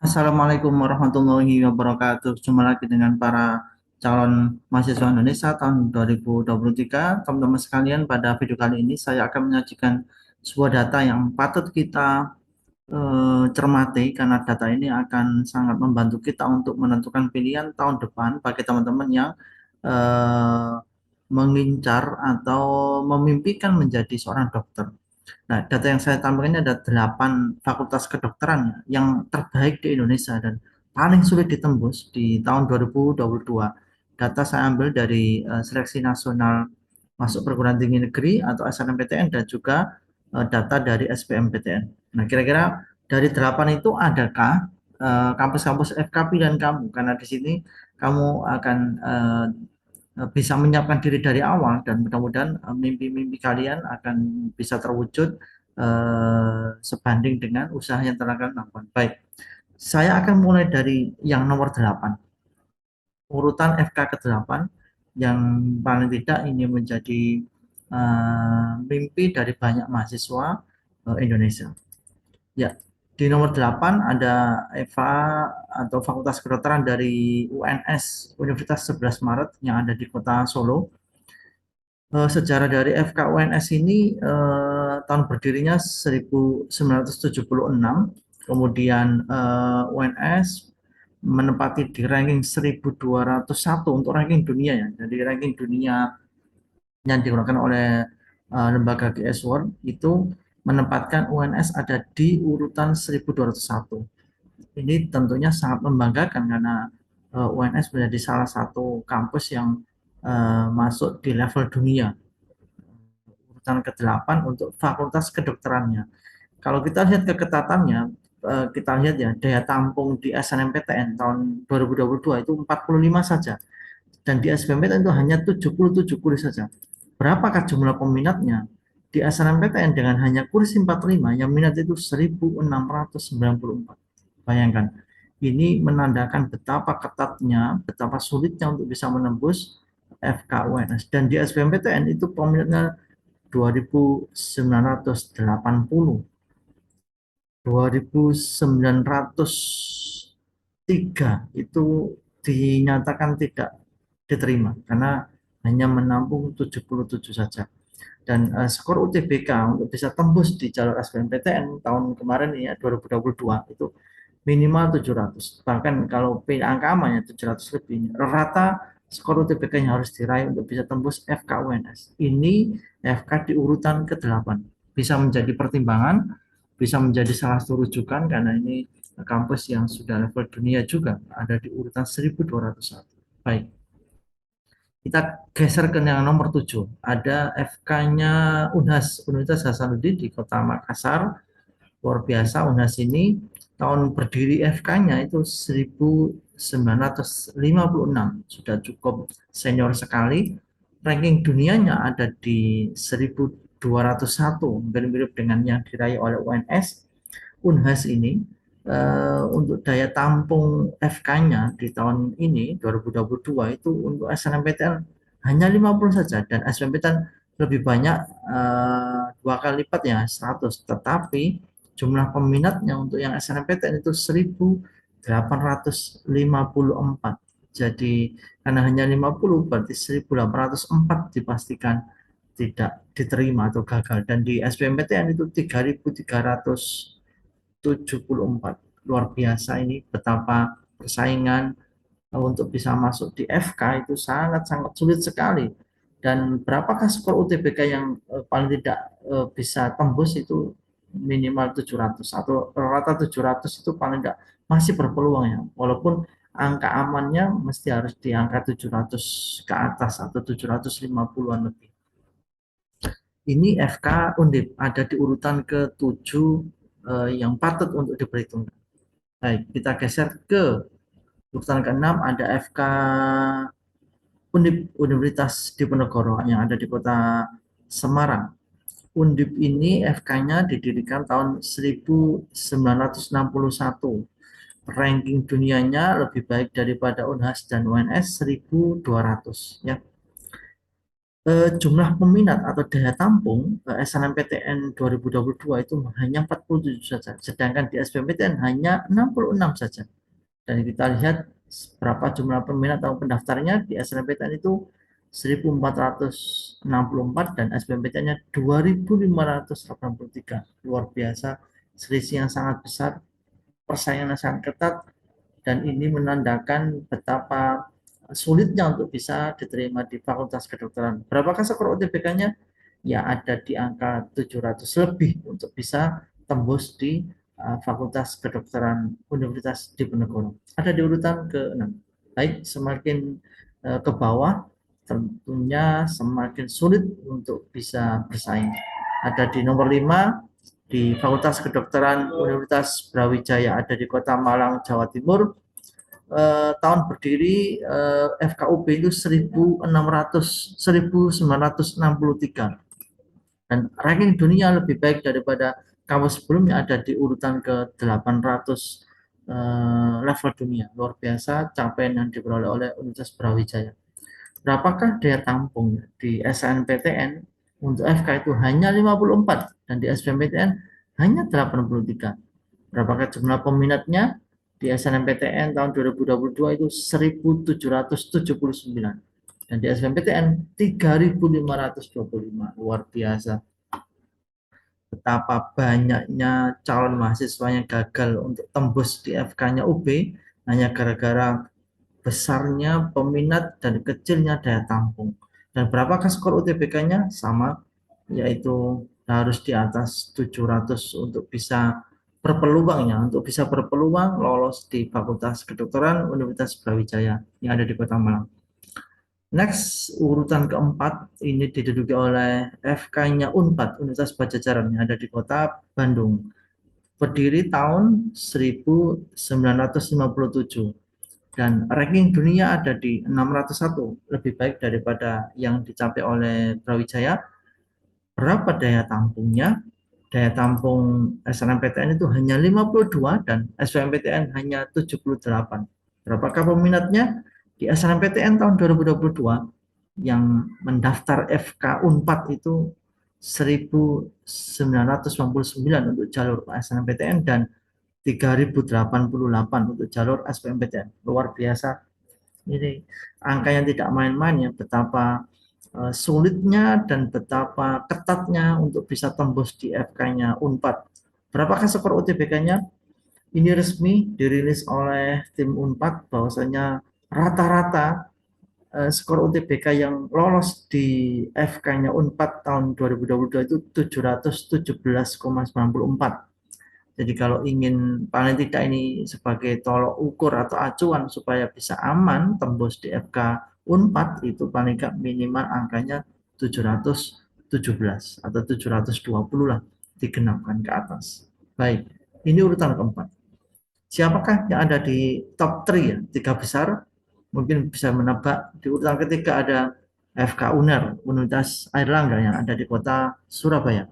Assalamualaikum warahmatullahi wabarakatuh. Jumpa lagi dengan para calon mahasiswa Indonesia tahun 2023. Teman-teman sekalian, pada video kali ini saya akan menyajikan sebuah data yang patut kita cermati karena data ini akan sangat membantu kita untuk menentukan pilihan tahun depan bagi teman-teman yang eh, mengincar atau memimpikan menjadi seorang dokter. Nah, data yang saya tampilkan ini ada 8 fakultas kedokteran yang terbaik di Indonesia dan paling sulit ditembus di tahun 2022. Data saya ambil dari Seleksi Nasional Masuk Perguruan Tinggi Negeri atau SNMPTN dan juga data dari SBMPTN. Nah, kira-kira dari 8 itu adakah kampus-kampus FK pilihan kamu? Karena di sini kamu akan bisa menyiapkan diri dari awal dan mudah-mudahan mimpi-mimpi kalian akan bisa terwujud sebanding dengan usaha yang telah kalian lakukan. Baik, saya akan mulai dari yang nomor 8, urutan FK ke-8 yang paling tidak ini menjadi mimpi dari banyak mahasiswa Indonesia. Ya, di nomor 8 ada EVA atau Fakultas Kedokteran dari UNS, Universitas 11 Maret yang ada di kota Solo. Sejarah dari FK UNS ini tahun berdirinya 1976, kemudian UNS menempati di ranking 1201 untuk ranking dunia ya. Jadi ranking dunia yang digunakan oleh lembaga GS World itu menempatkan UNS ada di urutan 1201. Ini tentunya sangat membanggakan karena UNS menjadi salah satu kampus yang masuk di level dunia urutan ke-8 untuk fakultas kedokterannya. Kalau kita lihat keketatannya, kita lihat ya daya tampung di SNMPTN tahun 2022 itu 45 saja dan di SBMPTN itu hanya 70 saja. Berapakah jumlah peminatnya? Di SNMPTN dengan hanya kursi 45 yang minat itu 1694. Bayangkan, ini menandakan betapa ketatnya, betapa sulitnya untuk bisa menembus FKUNS. Dan di SBMPTN itu peminatnya 2.980, 2.903 itu dinyatakan tidak diterima karena hanya menampung 77 saja. Dan skor UTBK untuk bisa tembus di jalur SBMPTN tahun kemarin ya 2022 itu minimal 700. Bahkan kalau pilih angka amannya 700 lebih. Rata skor UTBK yang harus diraih untuk bisa tembus FKUNS. Ini FK di urutan ke-8. Bisa menjadi pertimbangan, bisa menjadi salah satu rujukan karena ini kampus yang sudah level dunia juga ada di urutan 1201. Baik, kita geser ke yang nomor 7. Ada FK-nya UNHAS, Universitas Hasanuddin di Kota Makassar. Luar biasa UNHAS ini tahun berdiri FK-nya itu 1956, sudah cukup senior sekali. Ranking dunianya ada di 1201, mirip-mirip dengan yang diraih oleh UNS. UNHAS ini untuk daya tampung FK-nya di tahun ini 2022 itu untuk SNMPTN hanya 50 saja dan SNMPTN lebih banyak, dua kali lipat ya 100, tetapi jumlah peminatnya untuk yang SNMPTN itu 1854. Jadi karena hanya 50 berarti 1804 dipastikan tidak diterima atau gagal dan di SBMPTN itu 3374. Luar biasa ini betapa persaingan untuk bisa masuk di FK itu sangat-sangat sulit sekali. Dan berapakah skor UTBK yang paling tidak bisa tembus itu minimal 700 atau rata 700 itu paling tidak masih berpeluang ya. Walaupun angka amannya mesti harus di angka 700 ke atas atau 750-an lebih. Ini FK Undip ada di urutan ke-7 yang patut untuk diperhitungkan. Baik, kita geser ke urutan ke-6 ada FK Undip Universitas Diponegoro yang ada di kota Semarang. Undip ini FK-nya didirikan tahun 1961. Ranking dunianya lebih baik daripada UNHAS dan UNS 1200 ya. jumlah peminat atau daya tampung SNMPTN 2022 itu hanya 47 saja, sedangkan di SBMPTN hanya 66 saja. Dan kita lihat berapa jumlah peminat atau pendaftarnya di SNMPTN itu 1.464 dan SBMPTN-nya 2.583. Luar biasa, selisih yang sangat besar, persaingan yang sangat ketat, dan ini menandakan betapa sulitnya untuk bisa diterima di Fakultas Kedokteran. Berapakah skor UTBK-nya? Ya ada di angka 700 lebih untuk bisa tembus di Fakultas Kedokteran Universitas Diponegoro. Ada di urutan ke-6. Baik, semakin ke bawah tentunya semakin sulit untuk bisa bersaing. Ada di nomor 5 di Fakultas Kedokteran Universitas Brawijaya, ada di Kota Malang, Jawa Timur. Tahun berdiri FKUB itu 1963 dan ranking dunia lebih baik daripada kampus sebelumnya, ada di urutan ke 800 level dunia. Luar biasa capaian yang diperoleh oleh Universitas Brawijaya. Berapakah daya tampung di SNPTN? Untuk FK itu hanya 54 dan di SBMPTN hanya 83. Berapakah jumlah peminatnya? Di SNMPTN tahun 2022 itu 1.779 dan di SNMPTN 3.525. Luar biasa betapa banyaknya calon mahasiswa yang gagal untuk tembus di FK-nya UB hanya gara-gara besarnya peminat dan kecilnya daya tampung. Dan berapakah skor UTBK-nya? Sama, yaitu harus di atas 700 untuk bisa berpeluangnya, untuk bisa berpeluang lolos di Fakultas Kedokteran Universitas Brawijaya yang ada di Kota Malang. Next, urutan keempat ini diduduki oleh FK-nya Unpad, Universitas Pajajaran yang ada di Kota Bandung. Berdiri tahun 1957 dan ranking dunia ada di 601, lebih baik daripada yang dicapai oleh Brawijaya. Berapa daya tampungnya? Daya tampung SNMPTN itu hanya 52 dan SBMPTN hanya 78. Berapakah peminatnya? Di SNMPTN tahun 2022 yang mendaftar FK Unpad itu 1999 untuk jalur SNMPTN dan 3088 untuk jalur SBMPTN. Luar biasa. Ini angka yang tidak main-main ya, betapa sulitnya dan betapa ketatnya untuk bisa tembus di FK-nya Unpad. Berapakah skor UTBK-nya? Ini resmi dirilis oleh tim Unpad bahwasanya rata-rata skor UTBK yang lolos di FK-nya Unpad tahun 2022 itu 717,94. Jadi kalau ingin paling tidak ini sebagai tolok ukur atau acuan supaya bisa aman tembus di FK Unpad itu paling tidak minimal angkanya 717 atau 720 lah digenapkan ke atas. Baik, ini urutan keempat. Siapakah yang ada di top 3 ya? Tiga besar mungkin bisa menebak. Di urutan ketiga ada FK UNER, Universitas Airlangga yang ada di kota Surabaya.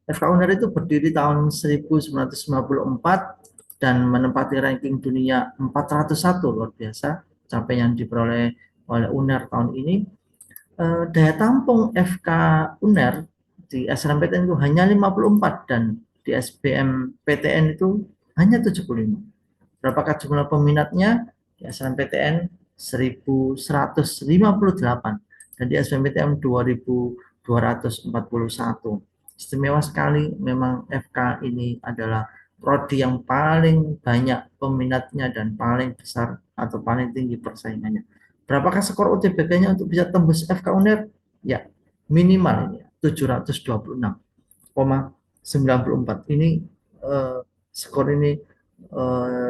FK UNER itu berdiri tahun 1994 dan menempati ranking dunia 401, luar biasa capaian yang diperoleh oleh UNER tahun ini. Daya tampung FK UNER di SNMPTN itu hanya 54 dan di SBMPTN itu hanya 75. Berapakah jumlah peminatnya? Di SNMPTN 1158 dan di SBMPTN 2241. Istimewa sekali, memang FK ini adalah prodi yang paling banyak peminatnya dan paling besar atau paling tinggi persaingannya. Berapakah skor UTBK-nya untuk bisa tembus FK UNER? Ya, minimal ini 724,94. Ini skor ini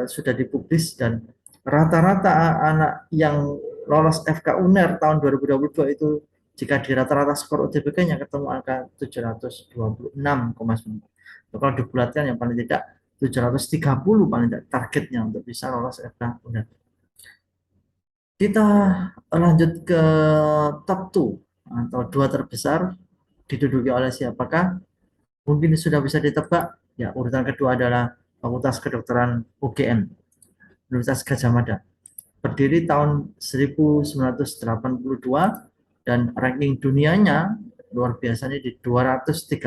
sudah dipublis dan rata-rata anak yang lolos FK UNER tahun 2022 itu jika di rata-rata skor UTBK-nya ketemu angka 726,9. Kalau dibulatkan yang paling tidak 730 paling tidak targetnya untuk bisa lolos FK UNER. Kita lanjut ke top 2 atau dua terbesar diduduki oleh siapakah? Mungkin sudah bisa ditebak. Ya, urutan kedua adalah Fakultas Kedokteran UGM, Universitas Gadjah Mada. Berdiri tahun 1982 dan ranking dunianya luar biasanya di 231.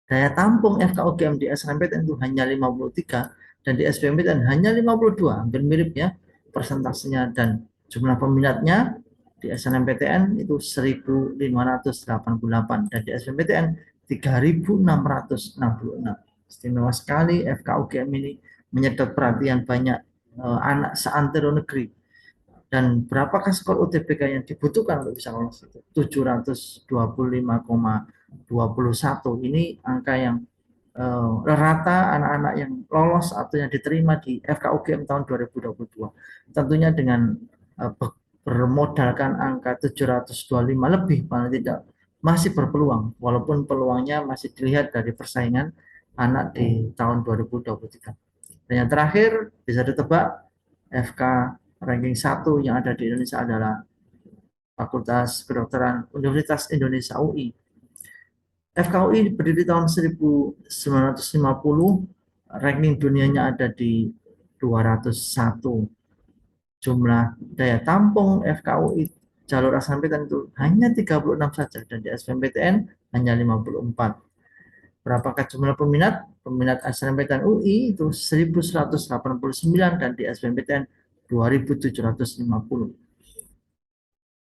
Daya tampung FKUGM di SNMPTN itu hanya 53 dan di SBMPTN hanya 52, hampir mirip ya persentasenya, dan jumlah peminatnya di SNMPTN itu 1.588 dan di SBMPTN 3.666. Istimewa sekali FKUGM ini menyedot perhatian banyak anak seantero negeri. Dan berapakah skor UTBK yang dibutuhkan untuk bisa lolos itu? 725,21. Ini angka yang rata anak-anak yang lolos atau yang diterima di FKUGM tahun 2022. Tentunya dengan bermodalkan angka 725 lebih, paling tidak masih berpeluang, walaupun peluangnya masih dilihat dari persaingan anak di tahun 2023. Dan yang terakhir, bisa ditebak FK ranking 1 yang ada di Indonesia adalah Fakultas Kedokteran Universitas Indonesia UI. FKUI berdiri tahun 1950, ranking dunianya ada di 201. Jumlah daya tampung FKUI jalur SNMPTN itu hanya 36 saja dan di SBMPTN hanya 54. Berapakah jumlah peminat? Peminat SNMPTN UI itu 1.189 dan di SBMPTN 2.750.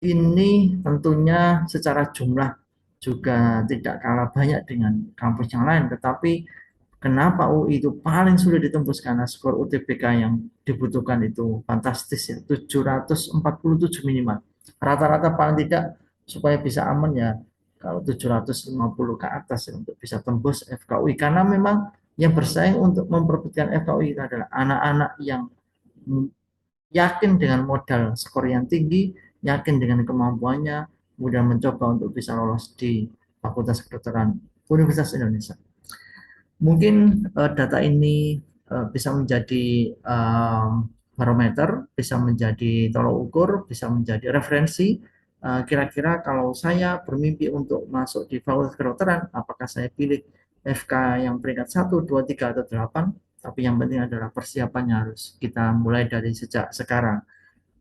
Ini tentunya secara jumlah juga tidak kalah banyak dengan kampus yang lain, tetapi kenapa UI itu paling sulit ditembus karena skor UTBK yang dibutuhkan itu fantastis ya, 747 minimal. Rata-rata paling tidak supaya bisa aman ya kalau 750 ke atas ya, untuk bisa tembus FKUI, karena memang yang bersaing untuk memperebutkan FKUI itu adalah anak-anak yang yakin dengan modal skor yang tinggi, yakin dengan kemampuannya, kemudian mencoba untuk bisa lolos di Fakultas Kedokteran Universitas Indonesia. Mungkin data ini bisa menjadi barometer, bisa menjadi tolok ukur, bisa menjadi referensi. Kira-kira kalau saya bermimpi untuk masuk di Fakultas Kedokteran, apakah saya pilih FK yang peringkat 1, 2, 3, atau 8? Tapi yang penting adalah persiapannya harus kita mulai dari sejak sekarang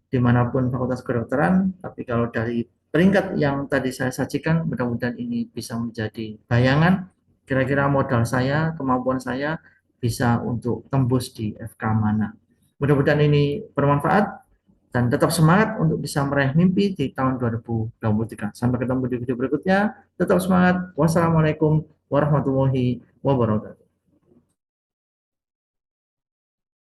dimanapun Fakultas Kedokteran. Tapi kalau dari peringkat yang tadi saya sajikan, mudah-mudahan ini bisa menjadi bayangan kira-kira modal saya, kemampuan saya bisa untuk tembus di FK mana. Mudah-mudahan ini bermanfaat dan tetap semangat untuk bisa meraih mimpi di tahun 2023. Sampai ketemu di video berikutnya. Tetap semangat. Wassalamualaikum warahmatullahi wabarakatuh.